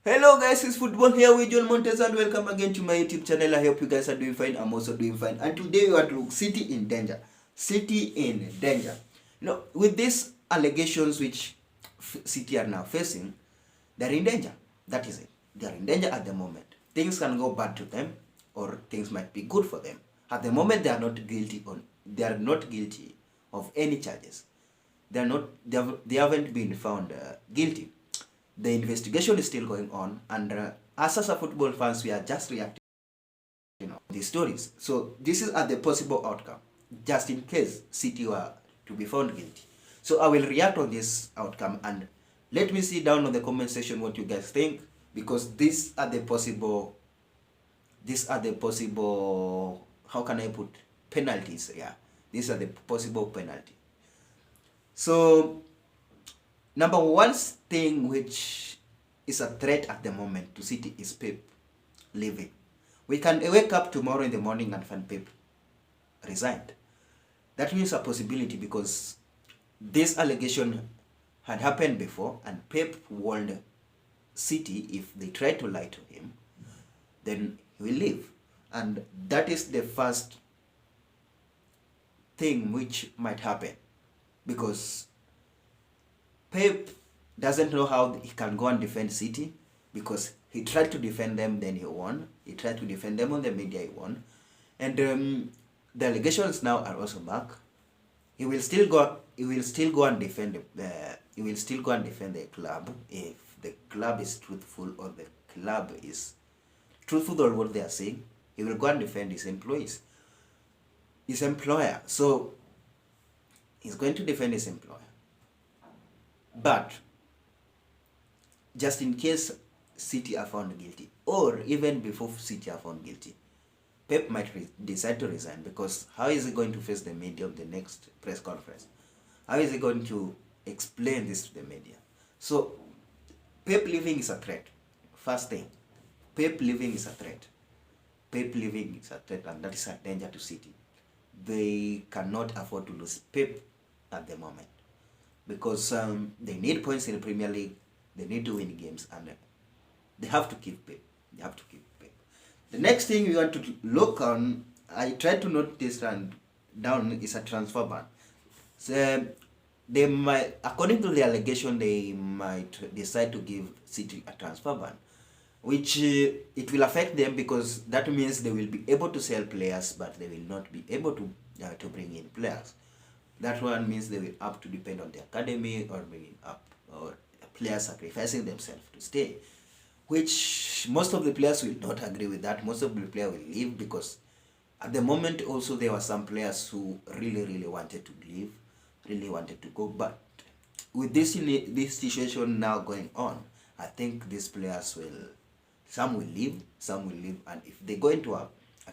Hello guys, it's Football here with Morntez and welcome again to my YouTube channel. I hope you guys are doing fine. I'm also doing fine. And today we want to look City in danger. City in danger. With these allegations which City are now facing, they're in danger. That is it. They're in danger at the moment. Things can go bad to them or things might be good for them. At the moment they are not guilty of any charges. They haven't been found guilty. The investigation is still going on, and us as a football fans, we are just reacting these stories. So this is the possible outcome, just in case City were to be found guilty. So I will react on this outcome, and let me see down on the comment section what you guys think, because these are the possible, how can I put, penalties. Yeah, these are the possible penalty. So number one thing which is a threat at the moment to City is Pep leaving. We can wake up tomorrow in the morning and find Pep resigned. That means a possibility, because this allegation had happened before and Pep warned City if they try to lie to him, then he will leave. And that is the first thing which might happen, because Pep doesn't know how he can go and defend City, because he tried to defend them, then he won. He tried to defend them on the media, he won. And the allegations now are also back. He will still go and defend the club if the club is truthful, or the club is truthful on what they are saying. He will go and defend his employer. So he's going to defend his employer. But just in case City are found guilty, or even before City are found guilty, Pep might decide to resign, because how is he going to face the media of the next press conference? How is he going to explain this to the media? So Pep leaving is a threat. First thing, Pep leaving is a threat. Pep leaving is a threat, and that is a danger to City. They cannot afford to lose Pep at the moment, because they need points in the Premier League, they need to win games, and they have to keep Pep. They have to keep Pep. The next thing we want to look on, I tried to note this and down, is a transfer ban. So they might, according to the allegation, they might decide to give City a transfer ban, which it will affect them, because that means they will be able to sell players, but they will not be able to bring in players. That one means they will have to depend on the academy, or bringing up, or players sacrificing themselves to stay, which most of the players will not agree with that. Most of the players will leave, because at the moment also there were some players who really wanted to leave, really wanted to go. But with this situation now going on, I think these players some will leave, and if they go into a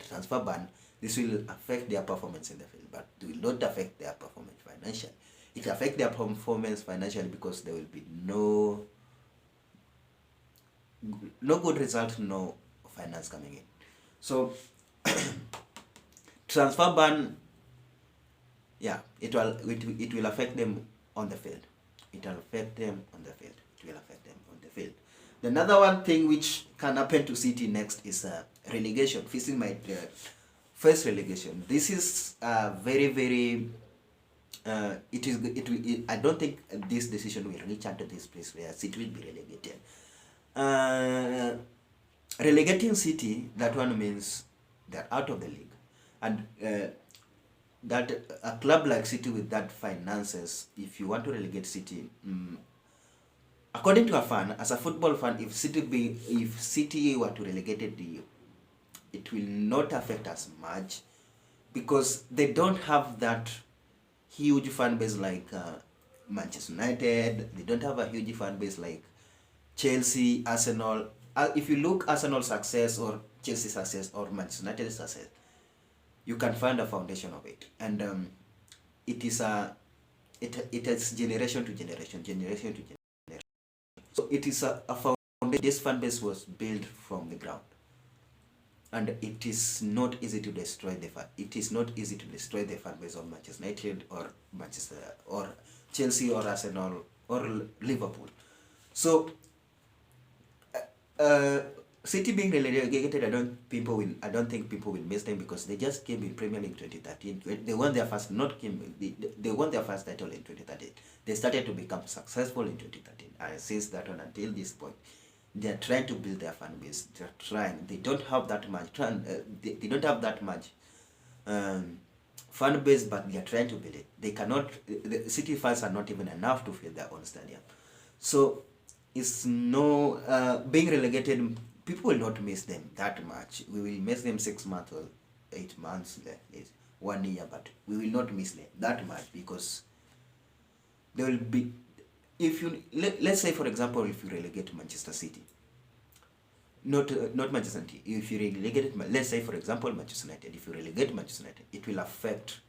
transfer ban, this will affect their performance in the field, but it will not affect their performance financially. It will affect their performance financially, because there will be no good result, no finance coming in. So transfer ban, yeah, it will affect them on the field. It will affect them on the field. It will affect them on the field. Another one thing which can happen to City next is relegation. Facing my first relegation. This is very I don't think this decision will reach unto this place where City will be relegated. Relegating City, that one means they're out of the league, and that a club like City with that finances, if you want to relegate City, according to a fan, as a football fan, if City were to relegate it will not affect us much, because they don't have that huge fan base like Manchester United. They don't have a huge fan base like Chelsea, Arsenal. If you look Arsenal's success, or Chelsea's success, or Manchester United's success, you can find a foundation of it, and it is generation to generation. So it is a foundation. This fan base was built from the ground, and it is not easy to destroy the fan. It is not easy to destroy the fan base of Manchester United, or Manchester, or Chelsea, or Arsenal, or Liverpool. So Uh, City being relegated, I don't think people will miss them because they just came in Premier League 2013. They won their first not came they won their first title in 2013. They started to become successful in 2013. And since that one until this point, they are trying to build their fan base. They are trying. They don't have that much. They don't have that much fan base, but they are trying to build it. They cannot. The City fans are not even enough to fill their own stadium. So it's no being relegated. People will not miss them that much. We will miss them 6 months or 8 months, like 1 year, but we will not miss them that much because they will be. If you let's say for example, if you relegate Manchester City, not Manchester City. If you relegate, let's say for example Manchester United. If you relegate Manchester United, it will affect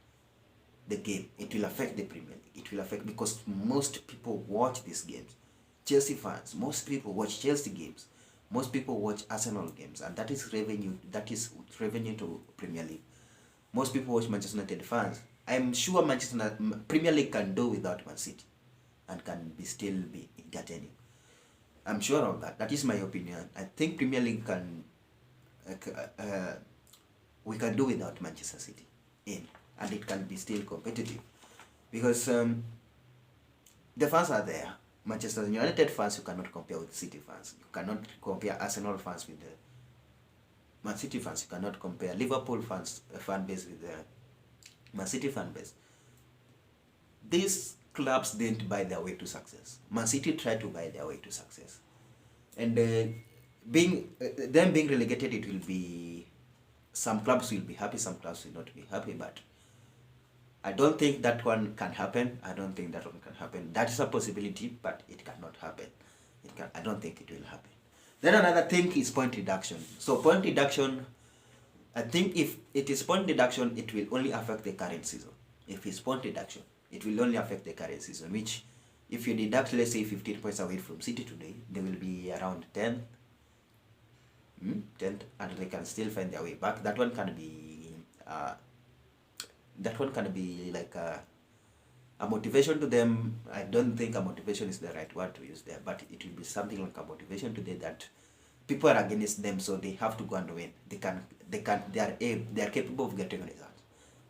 the game. It will affect the Premier League. It will affect because most people watch these games. Chelsea fans, most people watch Chelsea games. Most people watch Arsenal games, and that is revenue. That is revenue to Premier League. Most people watch Manchester United fans. I'm sure Premier League can do without Man City, and can still be entertaining. I'm sure of that. That is my opinion. I think Premier League can. We can do without Manchester City in, and it can be still competitive, because the fans are there. Manchester United fans you cannot compare with City fans. You cannot compare Arsenal fans with the Man City fans. You cannot compare Liverpool fans fan base with the Man City fan base. These clubs didn't buy their way to success. Man City tried to buy their way to success, and being them being relegated, it will be some clubs will be happy, some clubs will not be happy, but I don't think that one can happen. I don't think that one can happen. That is a possibility, but it cannot happen. I don't think it will happen. Then another thing is point deduction. So point deduction, I think if it is point deduction, it will only affect the current season. If it's point deduction, it will only affect the current season, which if you deduct, let's say 15 points away from City today, they will be around 10th, and they can still find their way back. That one can be like a motivation to them. I don't think a motivation is the right word to use there, but it will be something like a motivation to them that people are against them, so they have to go and win. They are capable of getting results.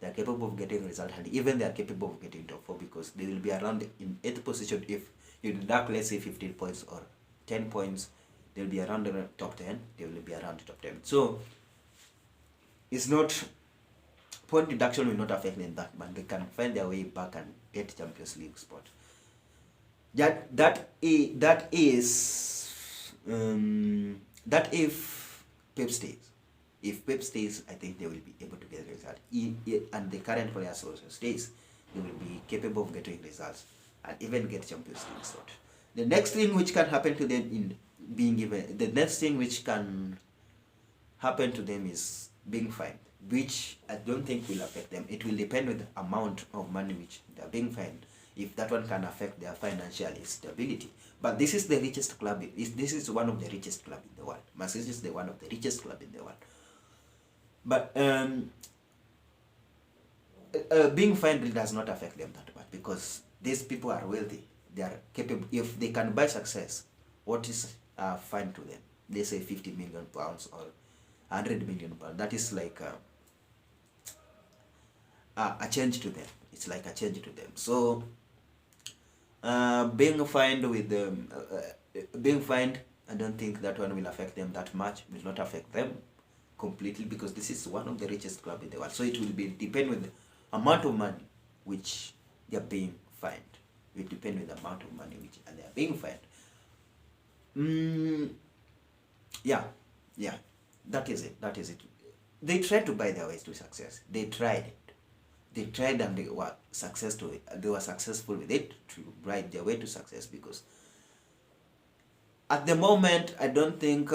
They are capable of getting results, and even they are capable of getting top 4 because they will be around in 8th position. If you deduct, let's say 15 points or 10 points, they will be around the top 10. They will be around the top 10. So it's not. Point deduction will not affect them that, but they can find their way back and get Champions League spot. That if Pep stays. If Pep stays, I think they will be able to get results. And the current players also stays, they will be capable of getting results and even get Champions League spot. The next thing which can happen to them the next thing which can happen to them is being fined, which I don't think will affect them. It will depend on the amount of money which they are being fined, if that one can affect their financial stability. But this is the richest club. This is one of the richest club in the world. Man City is one of the richest club in the world. But being fined really does not affect them that much because these people are wealthy. They are capable. If they can buy success, what is fine to them? They say 50 million pounds or 100 million pounds. That is like a change to them. It's like a change to them. So being fined, I don't think that one will affect them that much. Will not affect them completely because this is one of the richest club in the world. So it will depend with the amount of money which they are being fined. It will depend with the amount of money which they are being fined. Yeah. That is it. They tried to buy their ways to success. They tried it. They tried and they were successful with it to buy their way to success because at the moment I don't think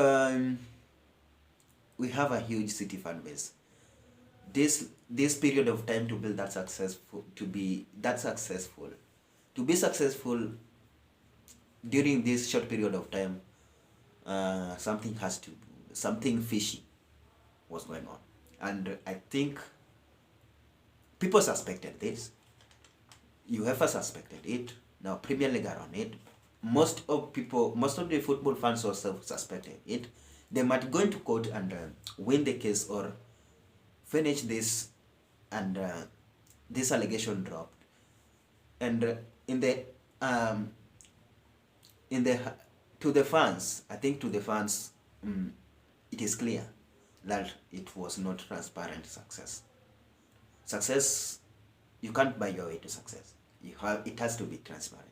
we have a huge City fan base. This period of time to build that successful, to be successful during this short period of time, something fishy was going on, and I think people suspected this. UEFA suspected it. Now Premier League are on it. most of the football fans also suspected it. They might go into court and win the case or finish this, and this allegation dropped. And um, in the to the fans, I think to the fans, it is clear that it was not transparent success. Success, you can't buy your way to success. It has to be transparent.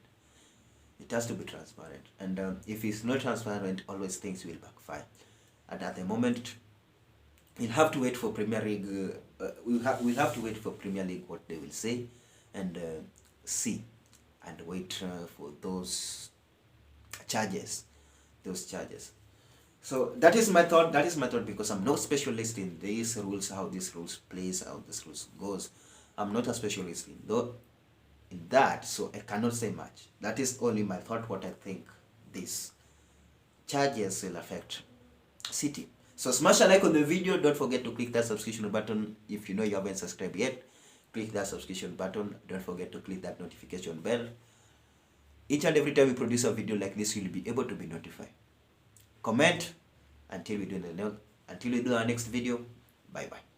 It has to be transparent, and if it's not transparent, always things will backfire. And at the moment, we'll have to wait for Premier League. We'll have to wait for Premier League what they will say, and see, and wait for those charges, So that is my thought. That is my thought, because I'm no specialist in these rules, how these rules plays, how this rules goes. I'm not a specialist in that, so I cannot say much. That is only my thought, what I think these charges will affect City. So smash a like on the video. Don't forget to click that subscription button. If you know you haven't subscribed yet, click that subscription button. Don't forget to click that notification bell. Each and every time we produce a video like this, you'll be able to be notified. Comment until we do our next video. Bye bye.